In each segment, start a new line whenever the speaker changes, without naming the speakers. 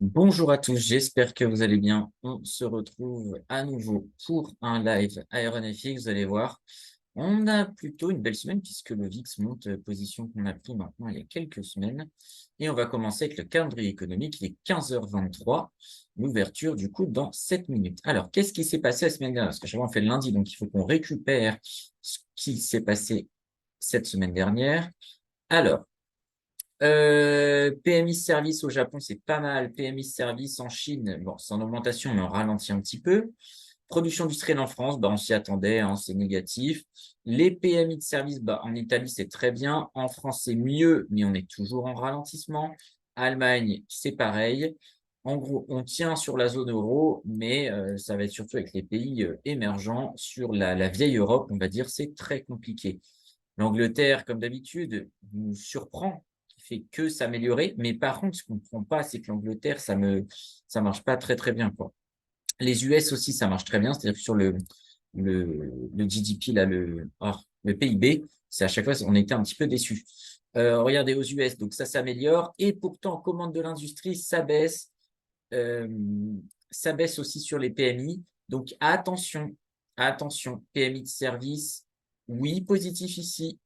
Bonjour à tous, j'espère que vous allez bien. On se retrouve à nouveau pour un live AeronFX. Vous allez voir, on a plutôt une belle semaine puisque le VIX monte, position qu'on a pris maintenant il y a quelques semaines. Et on va commencer avec le calendrier économique. Il est 15h23, l'ouverture du coup dans 7 minutes. Alors, qu'est-ce qui s'est passé la semaine dernière? Parce que chaque fois on fait le lundi, donc il faut qu'on récupère ce qui s'est passé cette semaine dernière. Alors, PMI Service au Japon, c'est pas mal. PMI Service en Chine, bon, c'est en augmentation, mais on ralentit un petit peu. Production industrielle en France, bah, on s'y attendait, hein, c'est négatif. Les PMI de service, bah, en Italie, c'est très bien. En France, c'est mieux, mais on est toujours en ralentissement. Allemagne, c'est pareil. En gros, on tient sur la zone euro, mais ça va être surtout avec les pays émergents. Sur la vieille Europe, on va dire, c'est très compliqué. L'Angleterre, comme d'habitude, nous surprend, qui fait que s'améliorer. Mais par contre, ce qu'on ne comprend pas, c'est que l'Angleterre, ça marche pas très, très bien, quoi. Les US aussi, ça marche très bien. C'est-à-dire que sur le GDP, là, le PIB, c'est à chaque fois, on était un petit peu déçus. Regardez aux US, donc ça s'améliore. Et pourtant, en commande de l'industrie, euh, ça baisse aussi sur les PMI. Donc attention, attention, PMI de service, oui, positif ici,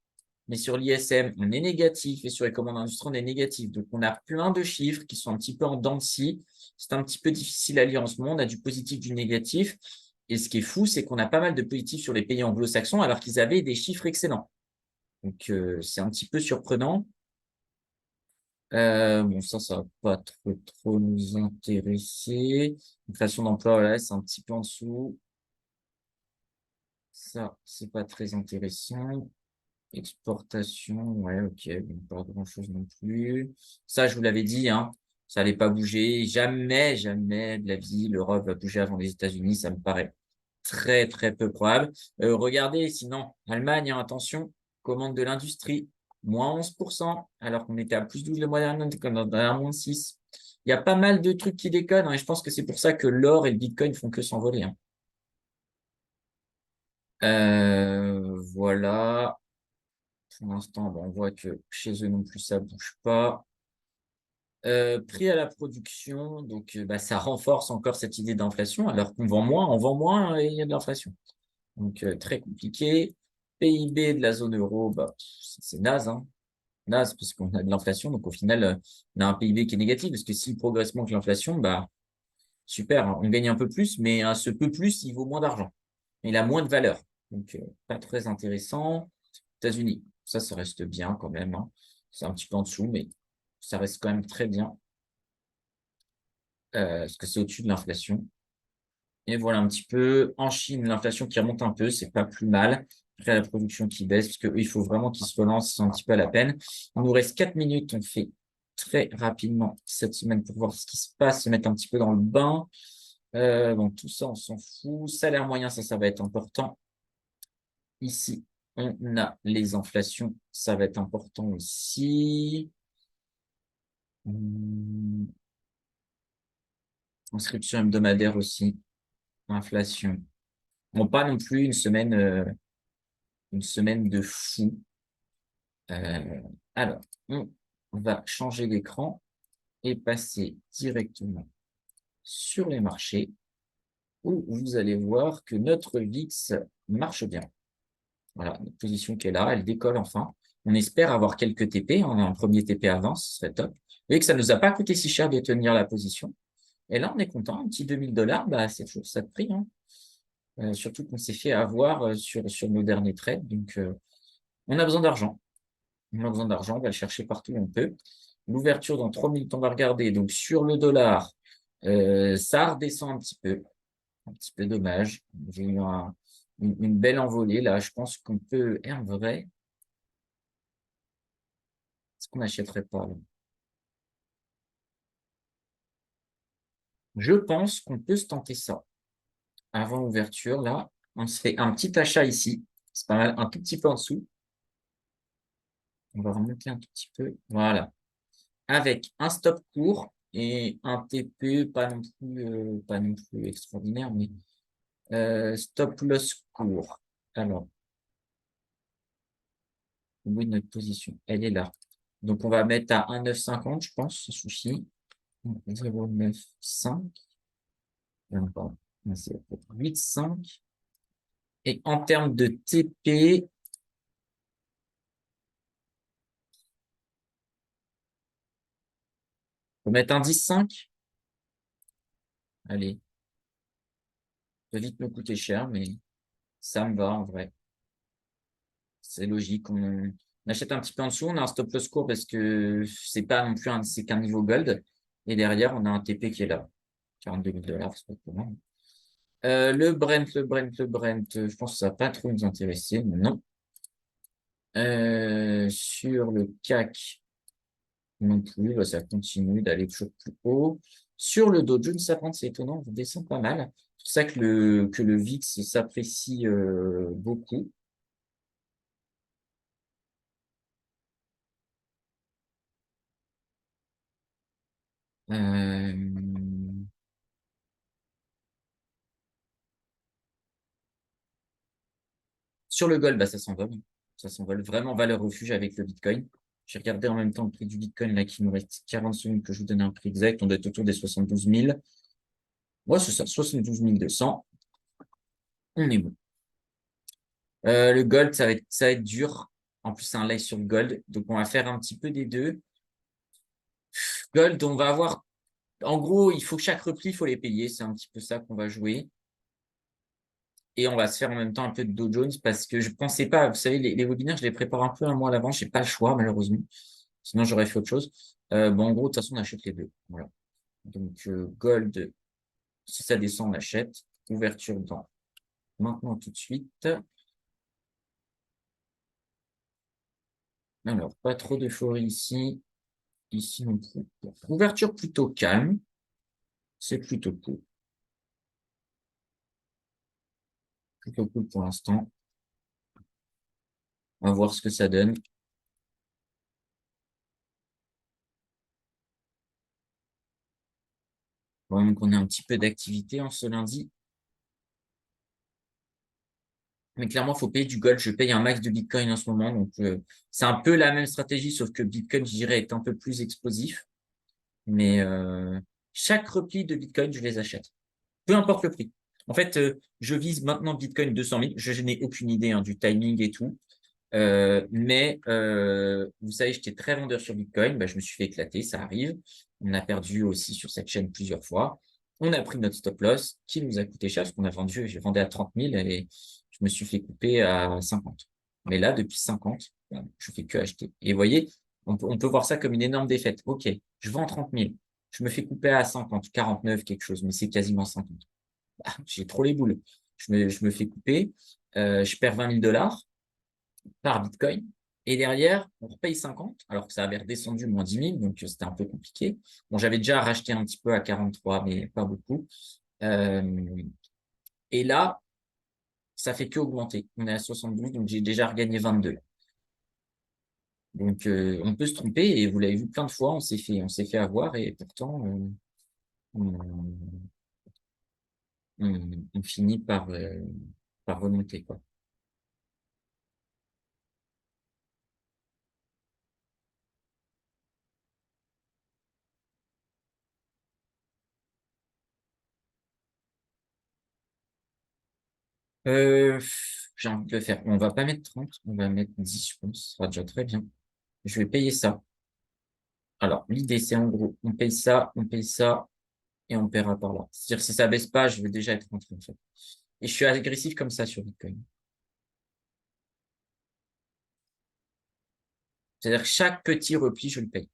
mais sur l'ISM, on est négatif et sur les commandes industrielles, on est négatif. Donc, on a plein de chiffres qui sont un petit peu en dents de scie. C'est un petit peu difficile à lire en ce moment. On a du positif, du négatif. Et ce qui est fou, c'est qu'on a pas mal de positifs sur les pays anglo-saxons alors qu'ils avaient des chiffres excellents. Donc, c'est un petit peu surprenant. Bon, ça va pas trop nous intéresser. Création d'emploi, voilà, c'est un petit peu en dessous. Ça, c'est pas très intéressant. Exportation, ouais, ok, bon, pas grand-chose non plus. Ça, je vous l'avais dit, hein, ça allait pas bouger. Jamais, jamais de la vie, l'Europe va bouger avant les États-Unis. Ça me paraît très, très peu probable. Regardez, sinon, Allemagne, hein, attention, commande de l'industrie, moins 11%, alors qu'on était à plus 12 le mois dernier, on était comme dans un moins 6. Il y a pas mal de trucs qui déconnent, hein, et je pense que c'est pour ça que l'or et le Bitcoin font que s'envoler, hein. Voilà. Pour l'instant, on voit que chez eux non plus, ça bouge pas. Prix à la production, donc bah, ça renforce encore cette idée d'inflation, alors qu'on vend moins et il y a de l'inflation. Donc très compliqué. PIB de la zone euro, bah, c'est naze, hein. Naze, parce qu'on a de l'inflation, donc au final, on a un PIB qui est négatif, parce que s'il progresse moins que l'inflation, bah super, hein, on gagne un peu plus, mais ce peu plus, il vaut moins d'argent. Il a moins de valeur. Donc pas très intéressant. États-Unis, ça reste bien quand même, hein. C'est un petit peu en dessous, mais ça reste quand même très bien, parce que c'est au-dessus de l'inflation. Et voilà un petit peu. En Chine, l'inflation qui remonte un peu, c'est pas plus mal. Après, la production qui baisse, parce qu'il faut vraiment qu'ils se relancent, c'est un petit peu à la peine. Il nous reste 4 minutes, on fait très rapidement cette semaine pour voir ce qui se passe, se mettre un petit peu dans le bain. Donc tout ça, on s'en fout. Salaire moyen, ça va être important. Ici, on a les inflations, ça va être important aussi. Hum, Inscription hebdomadaire aussi, inflation. Bon, pas non plus une semaine de fou. Euh, alors, on va changer d'écran et passer directement sur les marchés où vous allez voir que notre VIX marche bien. Voilà, notre position qui est là, elle décolle enfin. On espère avoir quelques TP. On a un premier TP avant, ce serait top. Vous voyez que ça ne nous a pas coûté si cher de tenir la position. Et là, on est content. Un petit 2000 $, bah, c'est toujours ça de prix, hein. Surtout qu'on s'est fait avoir sur nos derniers trades. Donc, on a besoin d'argent. On a besoin d'argent. On va le chercher partout où on peut. L'ouverture dans 3 minutes, on va regarder. Donc, sur le dollar, ça redescend un petit peu. Un petit peu dommage. J'ai eu une belle envolée là. Je pense qu'on peut. En vrai, est-ce qu'on n'achèterait pas là? Je pense qu'on peut se tenter ça. Avant l'ouverture, là, on se fait un petit achat ici. C'est pas mal, un tout petit peu en dessous. On va remonter un tout petit peu. Voilà. Avec un stop court et un TP pas non plus extraordinaire, mais stop loss court. Alors, où est notre position? Elle est là. Donc, on va mettre à 1,950, je pense, ça suffit. 0,95. Pardon. C'est 8,5. Et en termes de TP, on va mettre un 10,5. Allez, ça peut vite me coûter cher, mais ça me va en vrai. C'est logique. On achète un petit peu en dessous, on a un stop loss court parce que c'est pas non plus c'est qu'un niveau gold. Et derrière, on a un TP qui est là. 42 000 $, c'est pas pour moi. Le Brent, je pense que ça va pas trop nous intéresser, mais non. Sur le CAC, non plus, bah, ça continue d'aller toujours plus haut. Sur le Dow Jones 50, c'est étonnant, on descend pas mal. C'est pour ça que le VIX s'apprécie beaucoup. Euh, Sur le gold, bah, ça s'envole. Ça s'envole vraiment valeur refuge avec le Bitcoin. J'ai regardé en même temps le prix du Bitcoin, là, qui nous reste 40 secondes que je vous donne un prix exact. On doit être autour des 72 000. Ouais, c'est ça, 72 200. On est bon. Le gold, ça va être dur. En plus, c'est un live sur le gold. Donc, on va faire un petit peu des deux. Gold, on va avoir. En gros, il faut chaque repli, il faut les payer. C'est un petit peu ça qu'on va jouer. Et on va se faire en même temps un peu de Dow Jones parce que je pensais pas. Vous savez, les webinaires, je les prépare un peu un mois à l'avance. J'ai pas le choix, malheureusement. Sinon, j'aurais fait autre chose. Bon, en gros, de toute façon, on achète les deux. Voilà. Donc, gold, si ça descend, on achète. Ouverture dans maintenant tout de suite. Alors, pas trop d'euphorie ici. Ici non plus. Ouverture plutôt calme. C'est plutôt cool. Plutôt cool pour l'instant. On va voir ce que ça donne. Vraiment qu'on ait un petit peu d'activité en ce lundi. Mais clairement, il faut payer du gold. Je paye un max de Bitcoin en ce moment. Donc, c'est un peu la même stratégie, sauf que Bitcoin, je dirais, est un peu plus explosif. Mais chaque repli de Bitcoin, je les achète. Peu importe le prix. En fait, je vise maintenant Bitcoin 200 000. Je n'ai aucune idée du timing et tout. Mais vous savez, j'étais très vendeur sur Bitcoin. Bah, je me suis fait éclater, ça arrive. On a perdu aussi sur cette chaîne plusieurs fois. On a pris notre stop loss qui nous a coûté cher parce qu'on a vendu, j'ai vendu à 30 000 et je me suis fait couper à 50. Mais là, depuis 50, bah, je fais que acheter. Et vous voyez, on peut voir ça comme une énorme défaite. OK, je vends 30 000. Je me fais couper à 50, 49, quelque chose, mais c'est quasiment 50. Bah, j'ai trop les boules. Je me fais couper. Je perds 20 000 $ par Bitcoin. Et derrière, on repaye 50, alors que ça avait redescendu moins 10 000, donc c'était un peu compliqué. Bon, j'avais déjà racheté un petit peu à 43, mais pas beaucoup. Euh, et là, ça fait que augmenter. On est à 72, donc j'ai déjà regagné 22. Donc, on peut se tromper, et vous l'avez vu plein de fois, on s'est fait avoir, et pourtant, on, on finit par remonter, quoi. Euh, j'ai envie de le faire. On va pas mettre 30, on va mettre 10, je pense. Ça sera déjà très bien. Je vais payer ça. Alors, l'idée, c'est en gros, on paye ça, et on paiera par là. C'est-à-dire, si ça baisse pas, je vais déjà être rentré, en fait. Et je suis agressif comme ça sur Bitcoin. C'est-à-dire que chaque petit repli, je le paye.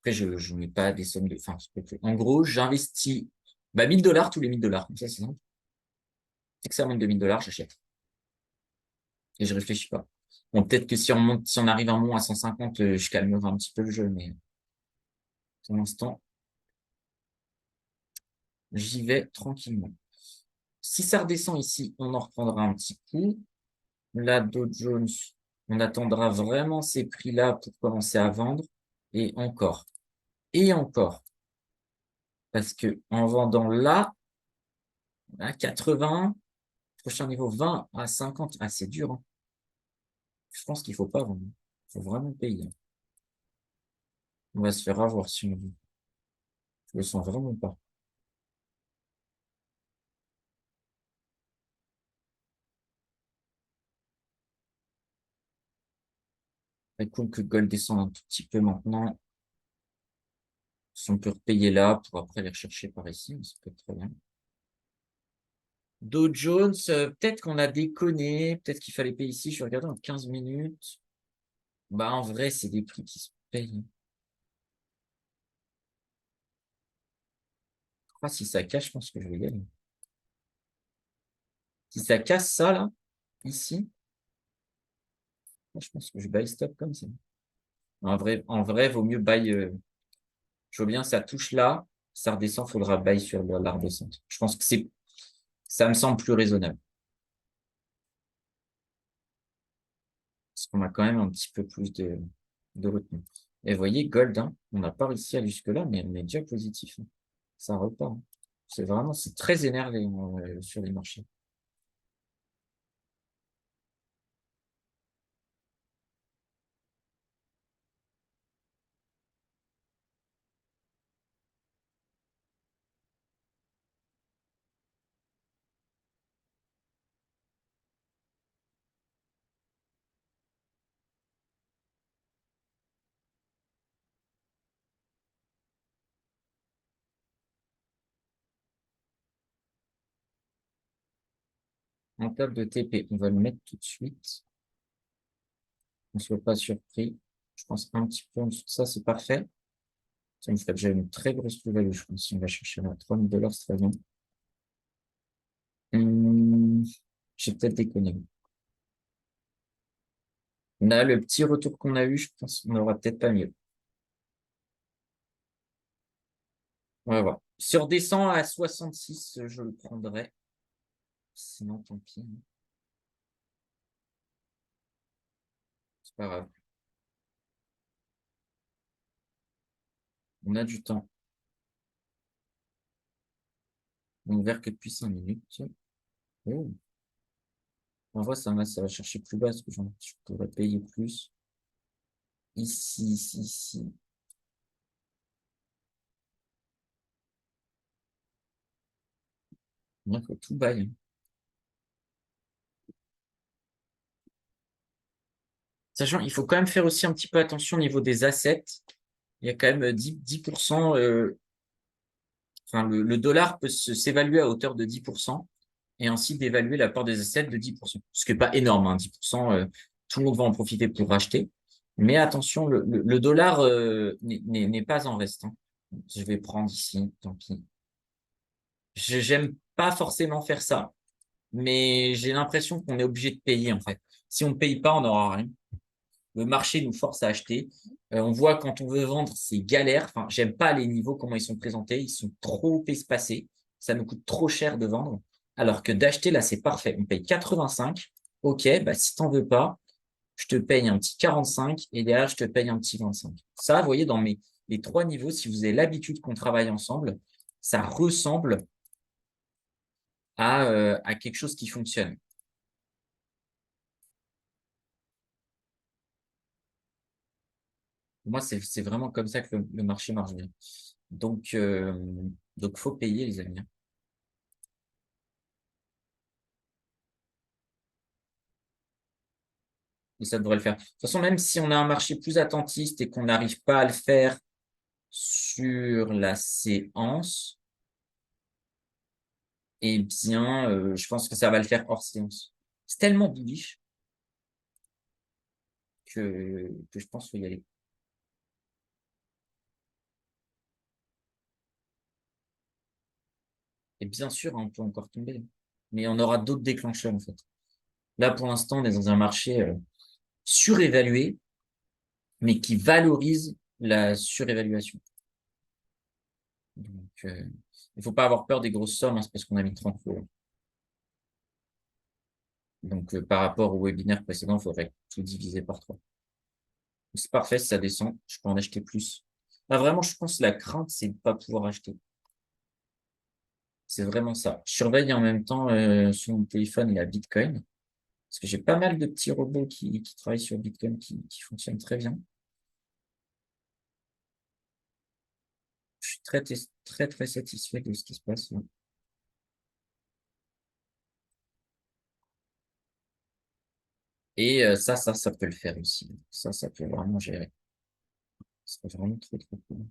Après, je ne mets pas des sommes de, enfin, en gros, j'investis, bah, 1000 $ tous les 1000 $. Comme ça, c'est simple. Dès que ça monte de 1000 $, j'achète. Et je réfléchis pas. Bon, peut-être que si on arrive un moment à 150, je calmerai un petit peu le jeu, mais pour l'instant, j'y vais tranquillement. Si ça redescend ici, on en reprendra un petit coup. La Dow Jones, on attendra vraiment ces prix-là pour commencer à vendre. Et encore. Et encore. Parce que en vendant là, à 80, prochain niveau 20 à 50, ah, c'est dur, hein. Je pense qu'il faut pas vendre. Il faut vraiment payer. On va se faire avoir si on veut. Je le sens vraiment pas. C'est cool que Gold descende un tout petit peu maintenant. Si on peut repayer là pour après aller rechercher par ici, ça peut être très bien. Dow Jones, peut-être qu'on a déconné, peut-être qu'il fallait payer ici. Je vais regarder en 15 minutes. Bah, en vrai, c'est des prix qui se payent. Je crois que si ça cache, je pense que je vais y aller. Si ça casse ça, là, ici, je pense que je buy stop comme ça. Vaut mieux buy. Je vois bien, ça touche là, ça redescend, faudra buy sur la redescente. Je pense que ça me semble plus raisonnable. Parce qu'on a quand même un petit peu plus de retenue. Et vous voyez, gold, hein, on n'a pas réussi à aller jusque-là, mais on est déjà positif, hein. Ça repart, hein. C'est très énervé sur les marchés. En table de TP, on va le mettre tout de suite. On ne soit pas surpris. Je pense un petit peu en dessous de ça, c'est parfait. Ça me ferait déjà une très grosse plus-value, je pense, si on va chercher à 3000 $, c'est très bien. Hum, j'ai peut-être déconné. Là, le petit retour qu'on a eu, je pense qu'on n'aura peut-être pas mieux. On va voir. Si on redescend à 66, je le prendrai. Sinon, tant pis. C'est pas grave. On a du temps. On ouvert que depuis 5 minutes. Oh. En vrai, ça va chercher plus bas parce que je pourrais payer plus. Ici, ici, ici. Il faut tout bail. Sachant, il faut quand même faire aussi un petit peu attention au niveau des assets. Il y a quand même 10%. Enfin, le dollar peut s'évaluer à hauteur de 10% et ainsi d'évaluer la part des assets de 10%. Ce qui n'est pas énorme, hein, 10%. Tout le monde va en profiter pour racheter. Mais attention, le dollar n'est pas en reste, hein. Je vais prendre ici, tant pis. J'aime pas forcément faire ça, mais j'ai l'impression qu'on est obligé de payer en fait. Si on ne paye pas, on n'aura rien. Le marché nous force à acheter. On voit quand on veut vendre, c'est galère. Enfin, j'aime pas les niveaux, comment ils sont présentés. Ils sont trop espacés. Ça nous coûte trop cher de vendre. Alors que d'acheter, là, c'est parfait. On paye 85. OK, bah, si t'en veux pas, je te paye un petit 45 et derrière, je te paye un petit 25. Ça, vous voyez, dans les trois niveaux, si vous avez l'habitude qu'on travaille ensemble, ça ressemble à quelque chose qui fonctionne. Moi, c'est vraiment comme ça que le marché marche bien. Donc, faut payer, les amis, hein. Et ça devrait le faire. De toute façon, même si on a un marché plus attentiste et qu'on n'arrive pas à le faire sur la séance, eh bien, je pense que ça va le faire hors séance. C'est tellement bullish que je pense qu'il faut y aller. Et bien sûr, hein, on peut encore tomber, mais on aura d'autres déclencheurs, en fait. Là, pour l'instant, on est dans un marché surévalué, mais qui valorise la surévaluation. Donc, il ne faut pas avoir peur des grosses sommes, hein, c'est parce qu'on a mis 30 euros. Donc, par rapport au webinaire précédent, il faudrait tout diviser par 3. C'est parfait, si ça descend, je peux en acheter plus. Là, vraiment, je pense que la crainte, c'est de ne pas pouvoir acheter. C'est vraiment ça. Je surveille en même temps sur mon téléphone la Bitcoin, parce que j'ai pas mal de petits robots qui travaillent sur Bitcoin qui fonctionnent très bien. très satisfait de ce qui se passe là. Et ça peut le faire aussi. Ça peut vraiment gérer. C'est vraiment trop cool.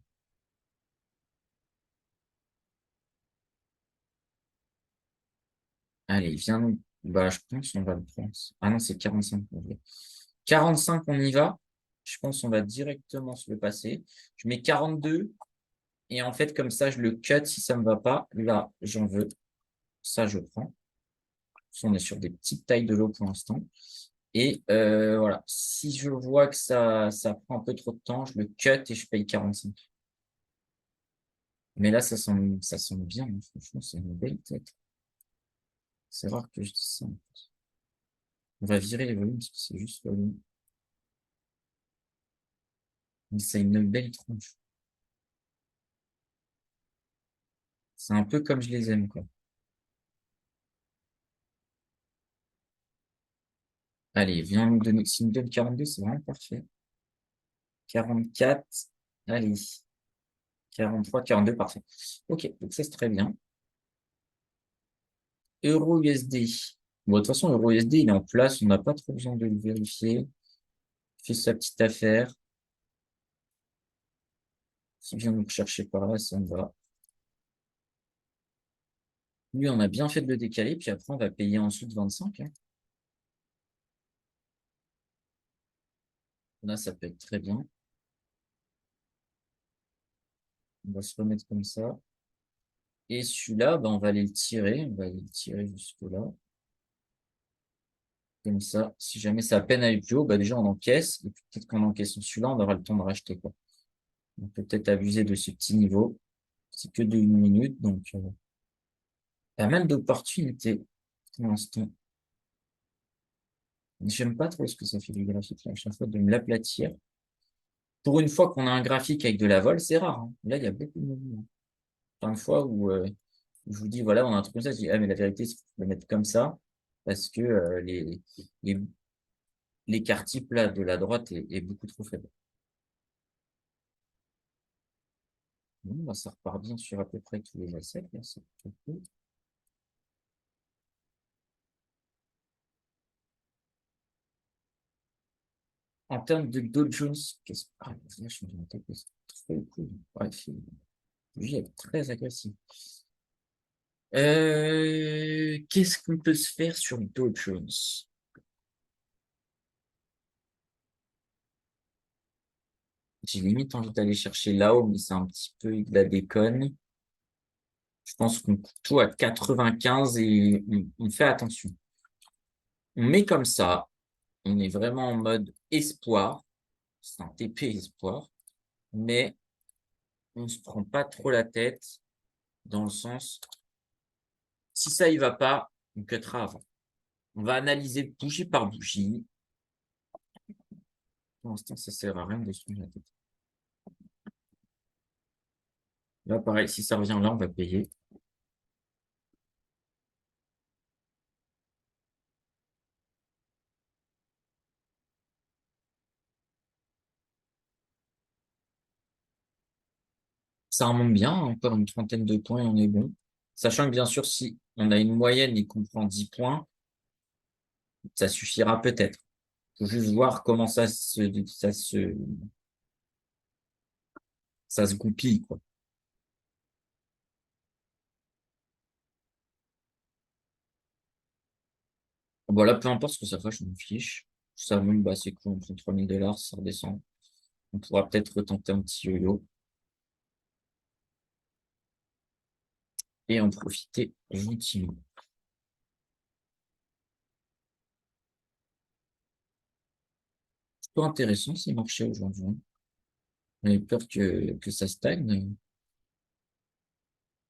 Allez, viens. Bah, je pense on va le prendre. Ah non, c'est 45. 45, on y va. Je pense on va directement se le passer. Je mets 42. Et en fait, comme ça, je le cut si ça me va pas. Là, j'en veux. Ça, je prends. On est sur des petites tailles de l'eau pour l'instant. Et voilà. Si je vois que ça prend un peu trop de temps, je le cut et je paye 45. Mais là, ça semble bien, hein. Franchement, c'est une belle tête. C'est rare que je dise ça. On va virer les volumes parce que c'est juste volume. Mais c'est une belle tronche. C'est un peu comme je les aime, quoi. Allez, viens nous donner. S'il nous donne 42, c'est vraiment parfait. 44. Allez. 43, 42, parfait. Ok, donc ça c'est très bien. Euro USD. Bon, de toute façon, Euro USD, il est en place. On n'a pas trop besoin de le vérifier. Il fait sa petite affaire. S'il vient nous chercher par là, ça me va. Lui, on a bien fait de le décaler. Puis après, on va payer en dessous de 25, hein. Là, ça peut être très bien. On va se remettre comme ça. Et celui-là, ben, on va aller le tirer. On va aller le tirer jusque-là. Comme ça, si jamais ça peine à aller plus haut, bah déjà on encaisse. Et puis peut-être qu'en encaissant celui-là, on aura le temps de racheter, quoi. On peut peut-être abuser de ce petit niveau. C'est que de 1 minute, donc pas mal d'opportunités pour l'instant. J'aime pas trop ce que ça fait du graphique là, à chaque fois de me l'aplatir. Pour une fois qu'on a un graphique avec de la vol, c'est rare, hein. Là, il y a beaucoup de mouvements. Plein de fois où je vous dis, voilà, on a un truc comme ça, je dis, ah, mais la vérité, c'est qu'il faut le mettre comme ça, parce que les, l'écart type là de la droite est beaucoup trop faible. Bon, bah, ça repart bien sur à peu près tous les assets, là, c'est plutôt cool. En termes de Dow Jones, qu'est-ce que... Ah, là, je suis en train de trop cool. Bref, lui est très agressif. Qu'est-ce qu'on peut se faire sur Dow Jones? J'ai limite envie d'aller chercher là-haut, mais c'est un petit peu de la déconne. Je pense qu'on coupe tout à 95 et on fait attention. On met comme ça. On est vraiment en mode espoir. C'est un TP espoir. Mais on se prend pas trop la tête dans le sens, si ça y va pas, on cuttera avant. On va analyser bougie par bougie. Pour l'instant, ça sert à rien de se prendre la tête. Là, pareil, si ça revient là, on va payer. Ça remonte bien, encore une trentaine de points et on est bon. Sachant que bien sûr, si on a une moyenne et qu'on prend 10 points, ça suffira peut-être. Faut juste voir comment ça se goupille, quoi. Voilà, peu importe ce que ça fasse, je m'en fiche. Ça monte, bah, c'est cool, on prend 3000 $, ça redescend. On pourra peut-être retenter un petit yo-yo et en profiter gentiment. C'est pas intéressant ces marchés aujourd'hui, hein. On a peur que ça stagne,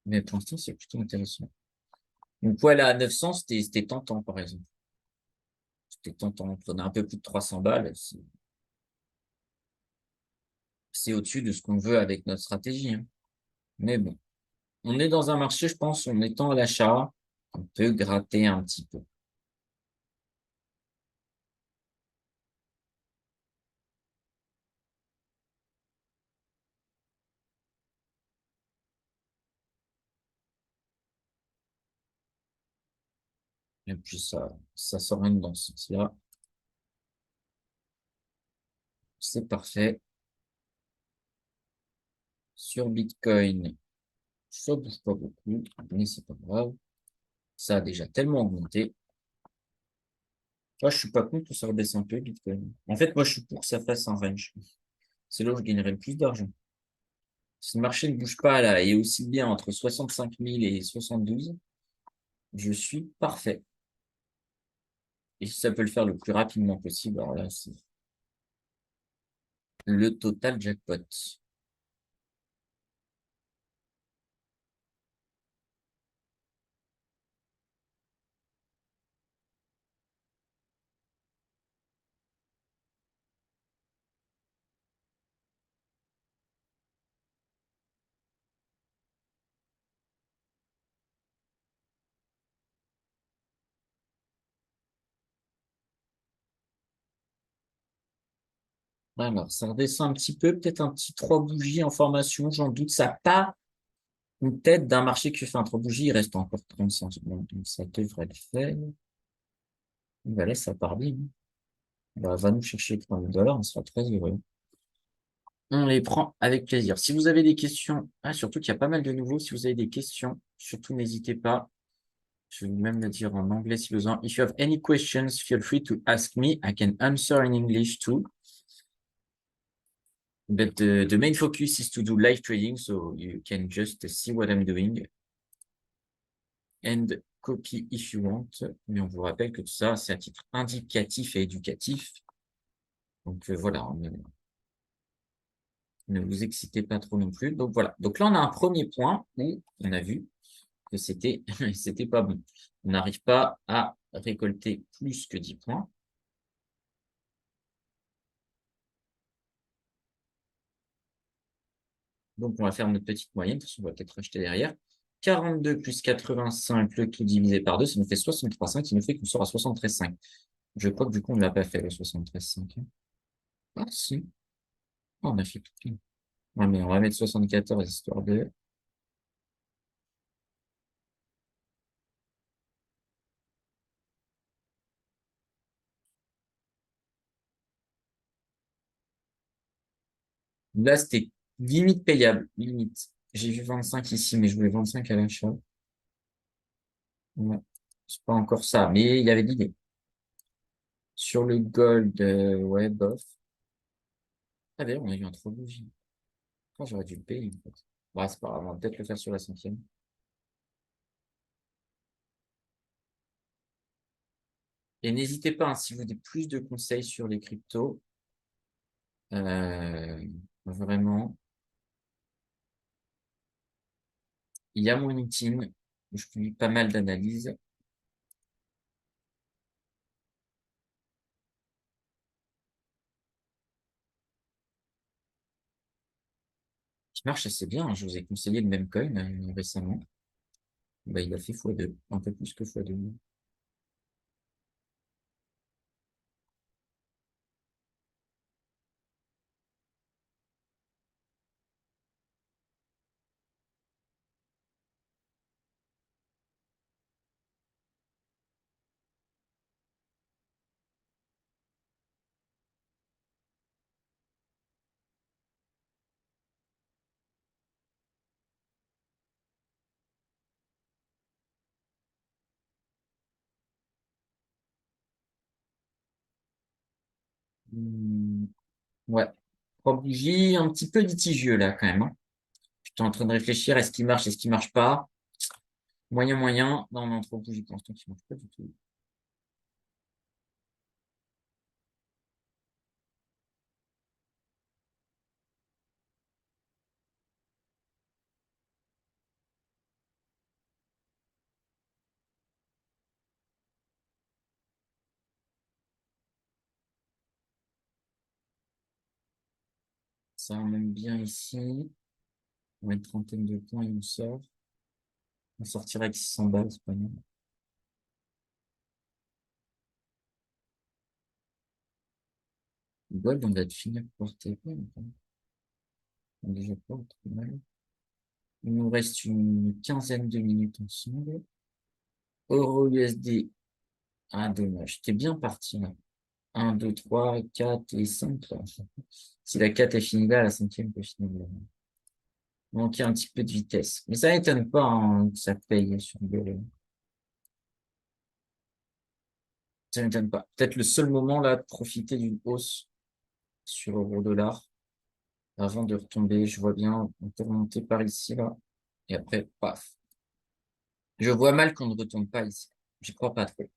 mais pour l'instant, c'est plutôt intéressant. Donc, voilà, à 900, c'était tentant, par exemple. C'était tentant. On prenait un peu plus de 300 balles. C'est au-dessus de ce qu'on veut avec notre stratégie, hein. Mais bon, on est dans un marché, je pense, en étant à l'achat, on peut gratter un petit peu. Et puis ça s'oriente dans ce sens-là. C'est parfait. Sur Bitcoin, ça bouge pas beaucoup, mais c'est pas grave. Ça a déjà tellement augmenté. Moi, je suis pas contre que ça rebaisse un peu, Bitcoin. En fait, moi, je suis pour que ça fasse un range. C'est là où je gagnerai le plus d'argent. Si le marché ne bouge pas là, et aussi bien entre 65 000 et 72, je suis parfait. Et si ça peut le faire le plus rapidement possible, alors là, c'est le total jackpot. Alors, ça redescend un petit peu, peut-être un petit 3 bougies en formation, j'en doute. Ça n'a pas une tête d'un marché qui fait un 3 bougies, il reste encore 30 centimes. Donc, ça devrait le faire. Voilà, ça part bien. Bah, va nous chercher 30 000 $, on sera très heureux. On les prend avec plaisir. Si vous avez des questions, surtout qu'il y a pas mal de nouveaux, si vous avez des questions, surtout n'hésitez pas. Je vais même le dire en anglais si besoin. If you have any questions, feel free to ask me. I can answer in English too. But the main focus is to do live trading, so you can just see what I'm doing and copy if you want. Mais on vous rappelle que tout ça, c'est à titre indicatif et éducatif. Donc voilà, ne vous excitez pas trop non plus. Donc voilà. Donc là, on a un premier point où on a vu que c'était pas bon. On n'arrive pas à récolter plus que 10 points. Donc, on va faire notre petite moyenne. On va peut-être acheter derrière. 42 plus 85, le tout divisé par 2, ça nous fait 63,5, qui nous fait qu'on sort à 73,5. Je crois que du coup, on ne l'a pas fait, le 73,5. Ah, si. Ah, on a fait tout. Ouais, mais on va mettre 74 histoire de. Là, c'était limite payable. Limite. J'ai vu 25 ici, mais je voulais 25 à l'achat. Ouais. C'est pas encore ça, mais il y avait l'idée. Sur le gold, ouais, bof. Ah, d'ailleurs, on a eu un trop bougie. Ah, j'aurais dû le payer, en fait. Ouais, c'est pas grave, on va peut-être le faire sur la cinquième. Et n'hésitez pas, hein, si vous avez plus de conseils sur les cryptos, euh, vraiment, il y a mon LinkedIn où je publie pas mal d'analyses qui marchent assez bien, hein. Je vous ai conseillé le même coin récemment. Bah, il a fait x2, un peu plus que x2. Hmm, ouais, trois bougies, un petit peu litigieux là quand même, hein. Je suis en train de réfléchir, est-ce qu'il marche pas? Moyen, moyen. Non, non, trois bougies pour l'instant qui marche pas du tout. Ça remonte bien ici. On a une trentaine de points et on sort. On sortira avec 600 balles, c'est pas mal. Gold, on va finir par TP. On est déjà pas trop mal. Il nous reste une quinzaine de minutes ensemble. Euro USD. Ah, dommage. T'es bien parti, là. 1, 2, 3, 4 et 5, là. Si la 4 est finie là, la cinquième peut finir là. Manquer un petit peu de vitesse. Mais ça n'étonne pas hein, que ça paye sur le. Ça m'étonne pas. Peut-être le seul moment là de profiter d'une hausse sur euro-dollar avant de retomber. Je vois bien, on peut remonter par ici là. Et après, paf. Je vois mal qu'on ne retombe pas ici. J'y crois pas trop.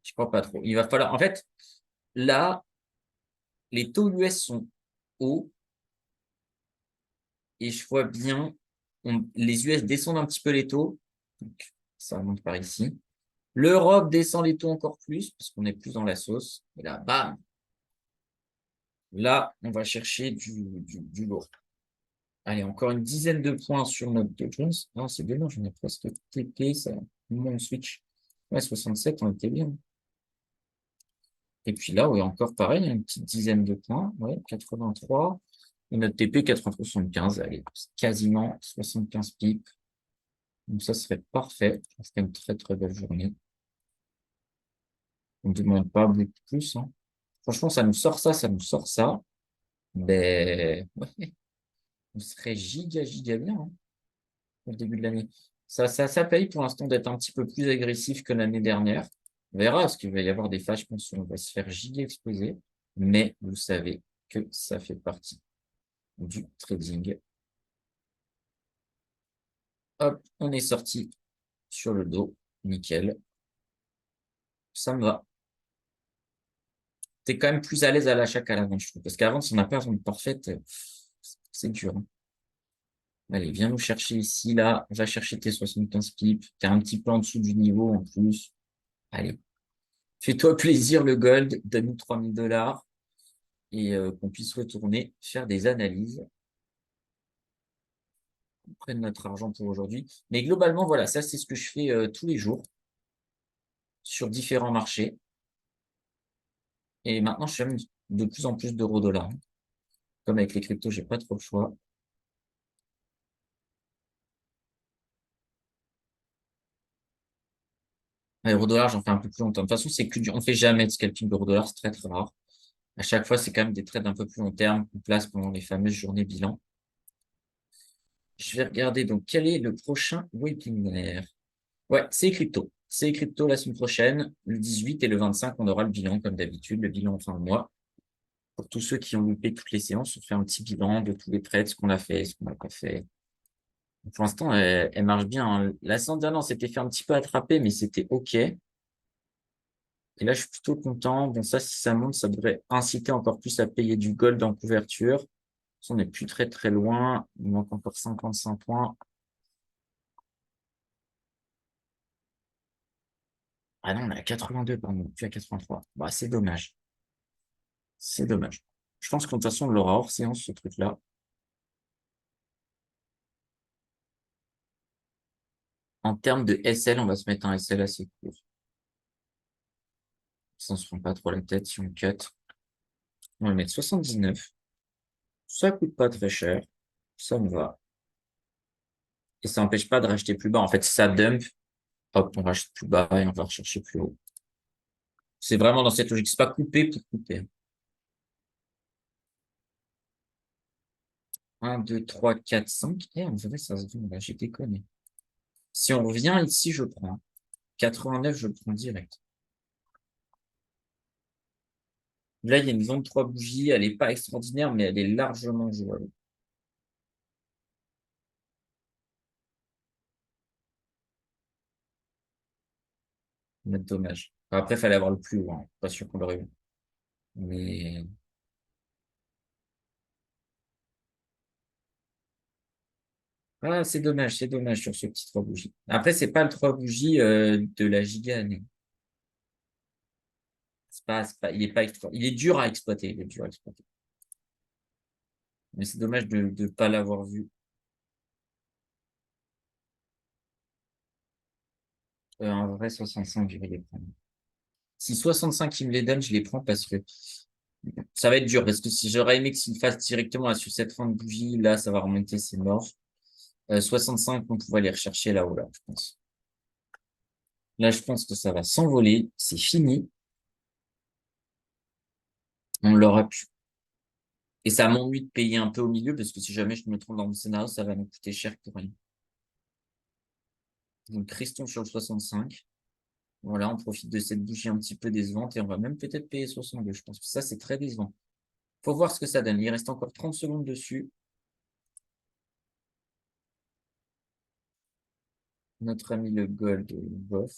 J'y crois pas trop. Il va falloir. En fait, là, les taux US sont hauts et je vois bien. Les US descendent un petit peu les taux. Donc, ça remonte par ici. L'Europe descend les taux encore plus parce qu'on est plus dans la sauce. Et là, bam. Là, on va chercher du lourd. Allez, encore une dizaine de points sur notre Dow Jones. Non, c'est dommage, on est presque TP, ça. Mon switch. Ouais, 67, on était bien. Et puis là, oui, encore pareil, une petite dizaine de points. Ouais, 83. Et notre TP, 475. Allez, quasiment 75 pips. Donc ça serait parfait. Ça serait une très, très belle journée. On ne demande pas beaucoup plus. Hein. Franchement, ça nous sort ça, ça nous sort ça. Ben, ouais, on serait giga, giga bien. Hein. Au début de l'année. Ça paye pour l'instant d'être un petit peu plus agressif que l'année dernière. On verra, parce qu'il va y avoir des phases, je pense, où on va se faire giga exploser. Mais vous savez que ça fait partie du trading. Hop, on est sorti sur le dos. Nickel. Ça me va. T'es quand même plus à l'aise à l'achat qu'à la vente, je trouve. Parce qu'avant, si on n'a pas vente parfaite, c'est dur. Hein. Allez, viens nous chercher ici, là. Va chercher tes 75 pips. T'es un petit peu en dessous du niveau en plus. Allez, fais-toi plaisir, le gold. Donne-nous 3000 $ et qu'on puisse retourner faire des analyses. On prenne notre argent pour aujourd'hui. Mais globalement, voilà, ça, c'est ce que je fais tous les jours sur différents marchés. Et maintenant, je fais de plus en plus d'euros-dollars. Comme avec les cryptos, j'ai pas trop le choix. Euro-dollar, j'en fais un peu plus longtemps. De toute façon, c'est que on fait jamais de scalping d'euro-dollar, c'est très très rare. À chaque fois, c'est quand même des trades un peu plus long terme qu'on place pendant les fameuses journées bilan. Je vais regarder donc quel est le prochain webinaire. Ouais, c'est crypto. C'est crypto la semaine prochaine. Le 18 et le 25, on aura le bilan comme d'habitude, le bilan en fin de mois. Pour tous ceux qui ont loupé toutes les séances, on fait un petit bilan de tous les trades, ce qu'on a fait, ce qu'on n'a pas fait. Pour l'instant, elle marche bien. Hein. La semaine dernière, on s'était fait un petit peu attraper, mais c'était OK. Et là, je suis plutôt content. Bon, ça, si ça monte, ça devrait inciter encore plus à payer du gold en couverture. On n'est plus très, très loin. Il manque encore 55 points. Ah non, on est à 82, pardon, plus à 83. Bah, c'est dommage. C'est dommage. Je pense qu'en de toute façon, on l'aura hors séance, ce truc-là. En termes de SL, on va se mettre un SL assez court. Ça ne se prend pas trop la tête si on cut. On va mettre 79. Ça coûte pas très cher. Ça me va. Et ça n'empêche pas de racheter plus bas. En fait, si ça dump, hop, on rachète plus bas et on va rechercher plus haut. C'est vraiment dans cette logique. C'est pas couper pour couper. 1, 2, 3, 4, 5. Eh, on dirait ça se vend. Là, j'ai déconné. Si on revient ici, je prends. 89, je le prends direct. Là, il y a une vente 3 bougies. Elle n'est pas extraordinaire, mais elle est largement jouable. Mais dommage. Après, il fallait avoir le plus haut. Hein. Pas sûr qu'on l'aurait eu. Mais ah, c'est dommage sur ce petit 3 bougies. Après, c'est pas le 3 bougies de la giga année. Il est pas il est dur à exploiter. Il est dur à exploiter. Mais c'est dommage de ne pas l'avoir vu. En vrai, 65, je vais les prendre. Si 65, il me les donne, je les prends parce que ça va être dur. Parce que si j'aurais aimé qu'il fasse directement là, sur cette fin de bougie, là, ça va remonter, c'est mort. 65, on pourrait les rechercher là-haut, là, je pense. Là, je pense que ça va s'envoler. C'est fini. On l'aura pu. Et ça m'ennuie de payer un peu au milieu parce que si jamais je me trompe dans le scénario, ça va me coûter cher pour rien. Donc, restons sur le 65. Voilà, on profite de cette bougie un petit peu décevante et on va même peut-être payer 62. Je pense que ça, c'est très décevant. Faut voir ce que ça donne. Il reste encore 30 secondes dessus. Notre ami le gold, bof.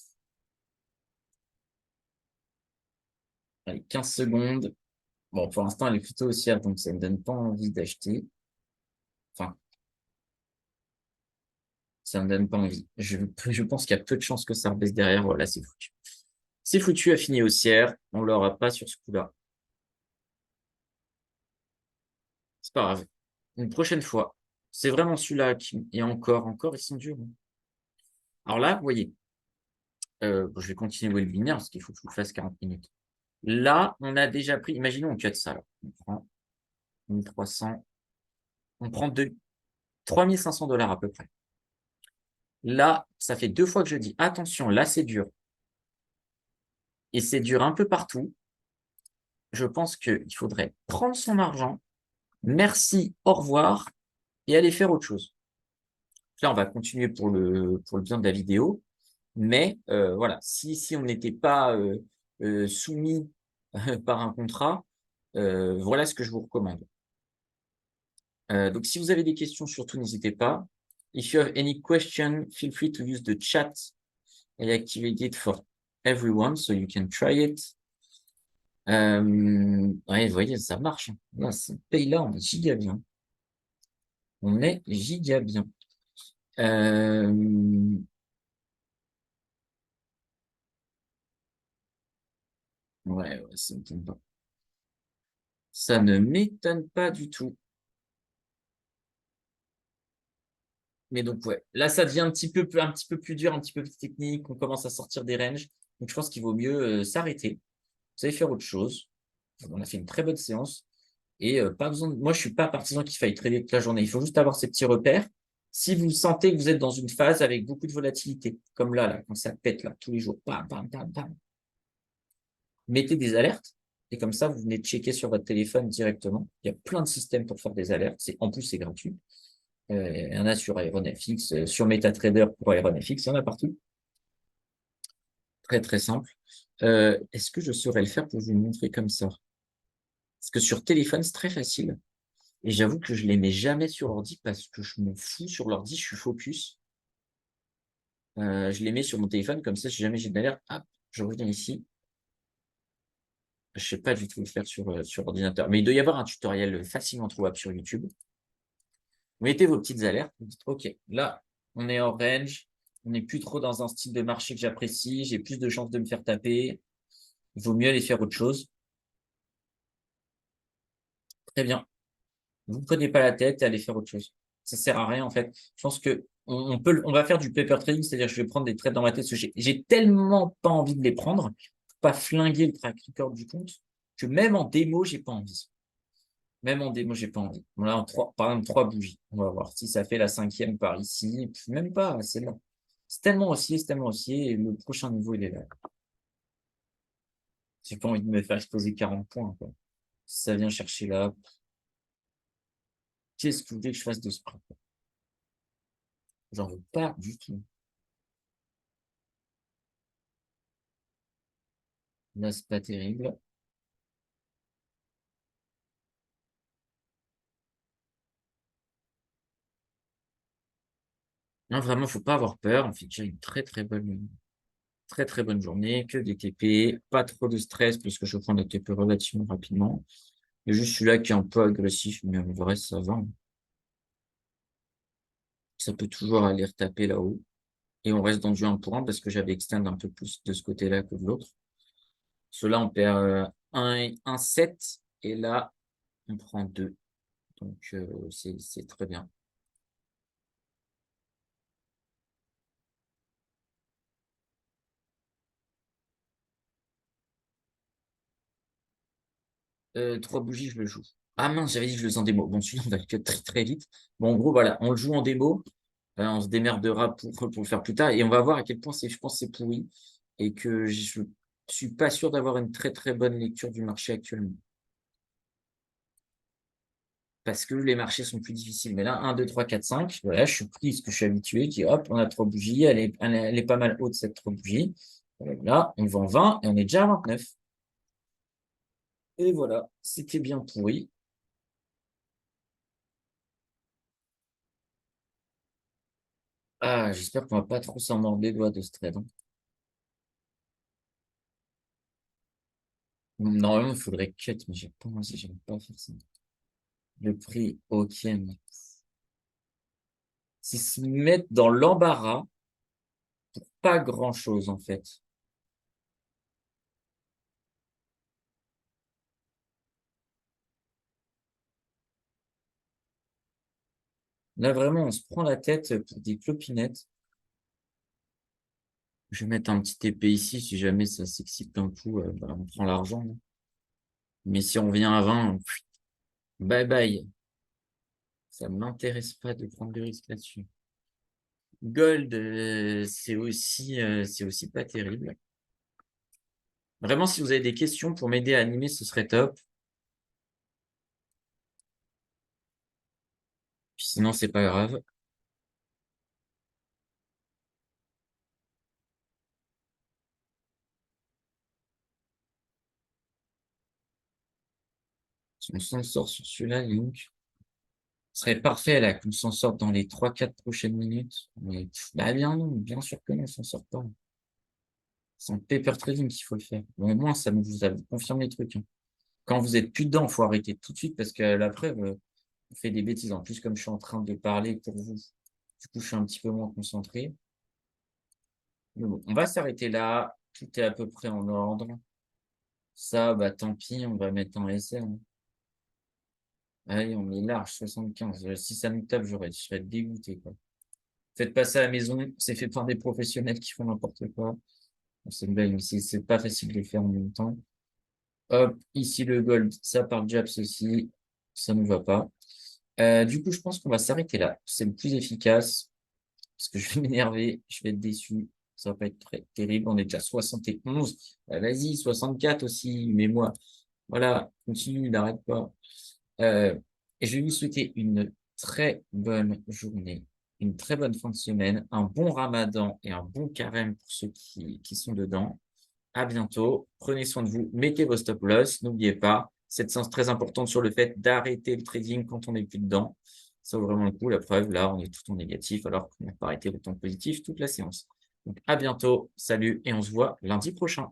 Allez, 15 secondes. Bon, pour l'instant, elle est plutôt haussière, donc ça ne me donne pas envie d'acheter. Enfin, ça ne me donne pas envie. Je pense qu'il y a peu de chances que ça rebaisse derrière. Voilà, c'est foutu. C'est foutu à finir haussière. On l'aura pas sur ce coup-là. C'est pas grave. Une prochaine fois. C'est vraiment celui-là qui... Et encore, ils sont durs, hein. Alors là, vous voyez, bon, je vais continuer le binaire parce qu'il faut que je vous fasse 40 minutes. Là, on a déjà pris, imaginons on cut ça. Là. On prend 1300, on prend 3500 $ à peu près. Là, ça fait 2 fois que je dis, attention, là c'est dur. Et c'est dur un peu partout. Je pense qu'il faudrait prendre son argent, merci, au revoir, et aller faire autre chose. Là, on va continuer pour le bien de la vidéo. Mais voilà, si on n'était pas soumis par un contrat, voilà ce que je vous recommande. Donc, si vous avez des questions, surtout n'hésitez pas. If you have any question, feel free to use the chat and activate it for everyone so you can try it. Ouais, vous voyez, ça marche. Là, ce pays-là, on est giga bien. On est giga bien. Ouais, ça ne m'étonne pas. Ça ne m'étonne pas du tout. Mais donc, ouais, là, ça devient un petit peu plus dur, un petit peu plus technique. On commence à sortir des ranges. Donc, je pense qu'il vaut mieux s'arrêter. Vous allez faire autre chose. On a fait une très bonne séance. Et pas besoin de... Moi, je suis pas partisan qu'il faille trader toute la journée. Il faut juste avoir ces petits repères. Si vous sentez que vous êtes dans une phase avec beaucoup de volatilité, comme là, quand ça pète là, tous les jours, bam, bam, bam, bam, mettez des alertes. Et comme ça, vous venez de checker sur votre téléphone directement. Il y a plein de systèmes pour faire des alertes. En plus, c'est gratuit. Il y en a sur AeronFX, sur MetaTrader pour AeronFX, il y en a partout. Très, très simple. Est-ce que je saurais le faire pour vous le montrer comme ça? Parce que sur téléphone, c'est très facile. Et j'avoue que je les mets jamais sur ordi parce que je me fous sur l'ordi, je suis focus. Je les mets sur mon téléphone, comme ça, si jamais j'ai une alerte, hop, je reviens ici. Je sais pas du tout le faire sur ordinateur. Mais il doit y avoir un tutoriel facilement trouvable sur YouTube. Vous mettez vos petites alertes, vous dites, OK, là, on est en range, on n'est plus trop dans un style de marché que j'apprécie, j'ai plus de chances de me faire taper, il vaut mieux aller faire autre chose. Très bien. Vous ne prenez pas la tête et allez faire autre chose. Ça sert à rien, en fait. Je pense que on va faire du paper trading, c'est-à-dire que je vais prendre des trades dans ma tête, parce que j'ai tellement pas envie de les prendre, pour pas flinguer le track record du compte, que même en démo, j'ai pas envie. Même en démo, j'ai pas envie. Bon, là, par exemple, 3 bougies. On va voir si ça fait la 5e par ici. Même pas, c'est là. C'est tellement haussier, et le prochain niveau, il est là. J'ai pas envie de me faire exploser 40 points, quoi. Si ça vient chercher là, qu'est-ce que vous voulez que je fasse de ce prix? J'en veux pas du tout. Là, c'est pas terrible. Non, vraiment, faut pas avoir peur. On fait déjà une très, très bonne journée. Que des TP. Pas trop de stress, puisque je prends des TP relativement rapidement. Il y a juste celui-là qui est un peu agressif, mais en vrai, ça va. Ça peut toujours aller retaper là-haut. Et on reste dans du 1 pour 1 parce que j'avais extend un peu plus de ce côté-là que de l'autre. Cela, on perd 1,7 et là, on prend 2. Donc, c'est très bien. 3 bougies, je le joue. Ah mince, j'avais dit que je le faisais en démo. Bon, celui-là, on va le cut très très vite. Bon, en gros, voilà, on le joue en démo. On se démerdera pour le faire plus tard et on va voir à quel point je pense que c'est pourri et que je suis pas sûr d'avoir une très, très bonne lecture du marché actuellement. Parce que les marchés sont plus difficiles. Mais là, 1, 2, 3, 4, 5, voilà, je suis pris ce que je suis habitué, qui hop, on a 3 bougies, elle est pas mal haute cette 3 bougies. Là, on vend 20 et on est déjà à 29. Et voilà, c'était bien pourri. Ah, j'espère qu'on va pas trop s'en mordre les doigts de ce trade, hein. Normalement, il faudrait cut, mais j'ai pas envie, j'aime pas faire ça. Le prix, ok, mais s'ils se mettent dans l'embarras, pas grand-chose, en fait. Là, vraiment, on se prend la tête pour des clopinettes. Je vais mettre un petit épée ici, si jamais ça s'excite d'un coup, bah, on prend l'argent, hein. Mais si on vient à 20, bye bye. Ça ne m'intéresse pas de prendre le risque là-dessus. Gold, c'est aussi pas terrible. Vraiment, si vous avez des questions pour m'aider à animer, ce serait top. Puis sinon, c'est pas grave. Si on s'en sort sur celui-là, Link, ce serait parfait là, qu'on s'en sorte dans les 3-4 prochaines minutes. Mais bah bien non, bien sûr que non, on s'en sort pas. C'est en paper trading qu'il faut le faire. Bon, au moins, ça vous a confirmé les trucs, hein. Quand vous êtes plus dedans, il faut arrêter tout de suite parce que la preuve, on fait des bêtises. En plus, comme je suis en train de parler pour vous, du coup, je suis un petit peu moins concentré. Mais bon, on va s'arrêter là. Tout est à peu près en ordre. Ça, bah tant pis, on va mettre en SR, hein. Allez, on met large, 75. Si ça nous tape, je serais dégoûté, quoi. Faites pas ça à la maison, c'est fait par des professionnels qui font n'importe quoi. Bon, c'est une blague, mais c'est pas facile de le faire en même temps. Hop, ici le gold, ça part Japs aussi. Ça ne va pas. Du coup, je pense qu'on va s'arrêter là. C'est le plus efficace. Parce que je vais m'énerver, je vais être déçu. Ça va pas être très terrible. On est déjà 71. Vas-y, 64 aussi. Mais moi, voilà, continue, n'arrête pas. Euh, et je vais vous souhaiter une très bonne journée, une très bonne fin de semaine, un bon ramadan et un bon carême pour ceux qui sont dedans. À bientôt. Prenez soin de vous. Mettez vos stop loss. N'oubliez pas cette séance très importante sur le fait d'arrêter le trading quand on n'est plus dedans. Ça vaut vraiment le coup. La preuve, là, on est tout en négatif alors qu'on n'a pas arrêté le temps positif toute la séance. Donc, à bientôt. Salut et on se voit lundi prochain.